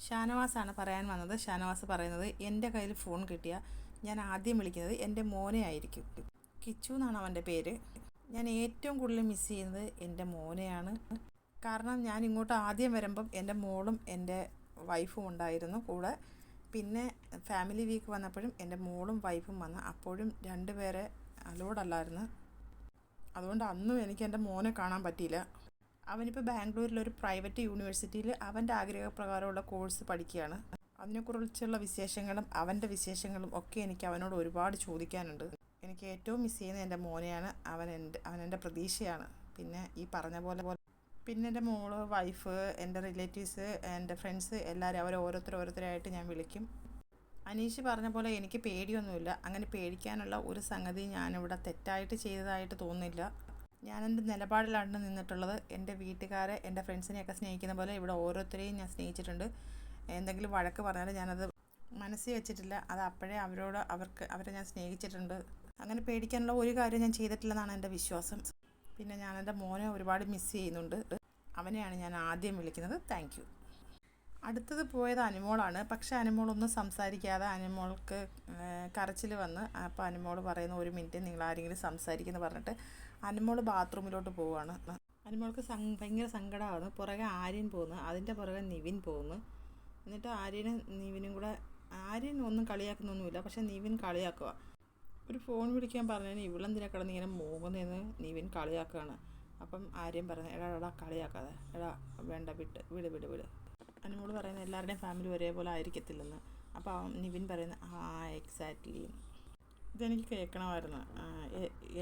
ഷാനവാസാണ് പറയാൻ വന്നത്. ഷാനവാസ് പറയുന്നത്, എൻ്റെ കയ്യിൽ ഫോൺ കിട്ടിയാൽ ഞാൻ ആദ്യം വിളിക്കുന്നത് എൻ്റെ മോനെ ആയിരിക്കും. കിച്ചു എന്നാണ് അവൻ്റെ പേര്. ഞാൻ ഏറ്റവും കൂടുതൽ മിസ് ചെയ്യുന്നത് എൻ്റെ മോനെയാണ്. കാരണം ഞാൻ ഇങ്ങോട്ട് ആദ്യം വരുമ്പം എൻ്റെ മോളും എൻ്റെ വൈഫും ഉണ്ടായിരുന്നു കൂടെ. പിന്നെ ഫാമിലി വീക്ക് വന്നപ്പോഴും എൻ്റെ മോളും വൈഫും വന്ന്, അപ്പോഴും രണ്ടുപേരെ അലോഡല്ലായിരുന്നു. അതുകൊണ്ട് അന്നും എനിക്ക് എൻ്റെ മോനെ കാണാൻ പറ്റിയില്ല. അവനിപ്പോൾ ബാംഗ്ലൂരിലൊരു പ്രൈവറ്റ് യൂണിവേഴ്സിറ്റിയിൽ അവൻ്റെ ആഗ്രഹപ്രകാരമുള്ള കോഴ്സ് പഠിക്കുകയാണ്. അതിനെക്കുറിച്ചുള്ള വിശേഷങ്ങളും അവൻ്റെ വിശേഷങ്ങളും ഒക്കെ എനിക്ക് അവനോട് ഒരുപാട് ചോദിക്കാനുണ്ട്. എനിക്ക് ഏറ്റവും മിസ് ചെയ്യുന്നത് എൻ്റെ മോനെയാണ്. അവനെൻ്റെ പ്രതീക്ഷയാണ്. പിന്നെ ഈ പറഞ്ഞ പോലെ പിന്നെ എൻ്റെ മോള്, വൈഫ്, എൻ്റെ റിലേറ്റീവ്സ്, എൻ്റെ ഫ്രണ്ട്സ് എല്ലാവരും അവരെ ഓരോരുത്തരായിട്ട് ഞാൻ വിളിക്കും. അനീഷ് പറഞ്ഞ പോലെ എനിക്ക് പേടിയൊന്നുമില്ല. അങ്ങനെ പേടിക്കാനുള്ള ഒരു സംഗതി ഞാനിവിടെ തെറ്റായിട്ട് ചെയ്തതായിട്ട് തോന്നുന്നില്ല. ഞാനെൻ്റെ നിലപാടിലാണ് നിന്നിട്ടുള്ളത്. എൻ്റെ വീട്ടുകാരെ, എൻ്റെ ഫ്രണ്ട്സിനെയൊക്കെ സ്നേഹിക്കുന്ന പോലെ ഇവിടെ ഓരോരുത്തരെയും ഞാൻ സ്നേഹിച്ചിട്ടുണ്ട്. എന്തെങ്കിലും വഴക്ക് പറഞ്ഞാലും ഞാനത് മനസ്സിൽ വെച്ചിട്ടില്ല. അത് അപ്പോഴേ അവരെ ഞാൻ സ്നേഹിച്ചിട്ടുണ്ട്. അങ്ങനെ പേടിക്കാനുള്ള ഒരു കാര്യം ഞാൻ ചെയ്തിട്ടില്ലെന്നാണ് എൻ്റെ വിശ്വാസം. പിന്നെ ഞാൻ എൻ്റെ മോനെ ഒരുപാട് മിസ് ചെയ്യുന്നുണ്ട്. അവനെയാണ് ഞാൻ ആദ്യം വിളിക്കുന്നത്. Thank you. അടുത്തത് പോയത് അനുമോളാണ്. പക്ഷേ അനുമോളൊന്നും സംസാരിക്കാതെ അനുമോൾക്ക് കരച്ചിൽ വന്ന്. അപ്പോൾ അനുമോൾ പറയുന്നു, 1 മിനിറ്റ് നിങ്ങൾ ആരെങ്കിലും സംസാരിക്കുമെന്ന് പറഞ്ഞിട്ട് അനുമോൾ ബാത്റൂമിലോട്ട് പോവുകയാണ്. അനുമോൾക്ക് ഭയങ്കര സങ്കടമാണ്. പുറകെ ആര്യൻ പോകുന്നു, അതിൻ്റെ പുറകെ നിവിൻ പോകുന്നു. എന്നിട്ട് ആര്യനും നിവിനും കൂടെ, ആര്യൻ ഒന്നും കളിയാക്കുന്നൊന്നുമില്ല, പക്ഷേ നിവിൻ കളിയാക്കുക. ഒരു ഫോൺ വിളിക്കാൻ പറഞ്ഞതിന് ഇവളെന്തിനാ കിടന്ന് ഇങ്ങനെ മൂങ്ങുന്നതെന്ന് നിവിൻ കളിയാക്കുകയാണ്. അപ്പം ആര്യൻ പറഞ്ഞു, എടാ കളിയാക്കാതെ, എടാ വേണ്ട, വിട്. അനുമോൾ പറയുന്നത് എല്ലാവരുടെയും ഫാമിലി ഒരേപോലെ ആയിരിക്കത്തില്ലെന്ന്. അപ്പോൾ നിവിൻ പറയുന്നത് എക്സാക്ട്ലി. ഇതെനിക്ക് കേൾക്കണമായിരുന്നു.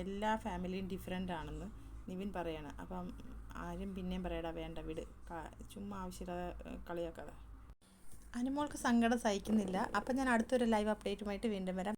എല്ലാ ഫാമിലിയും ഡിഫറെൻ്റ് ആണെന്ന് നിവിൻ പറയാണ്. അപ്പം ആരും പിന്നെയും പറയടാ വേണ്ട, വിട്, ചുമ്മാ ആവശ്യമില്ലാതെ കളിയാക്കാതെ. അനുമോൾക്ക് സങ്കടം സഹിക്കുന്നില്ല. അപ്പം ഞാൻ അടുത്തൊരു ലൈവ് അപ്ഡേറ്റുമായിട്ട് വീണ്ടും വരാം.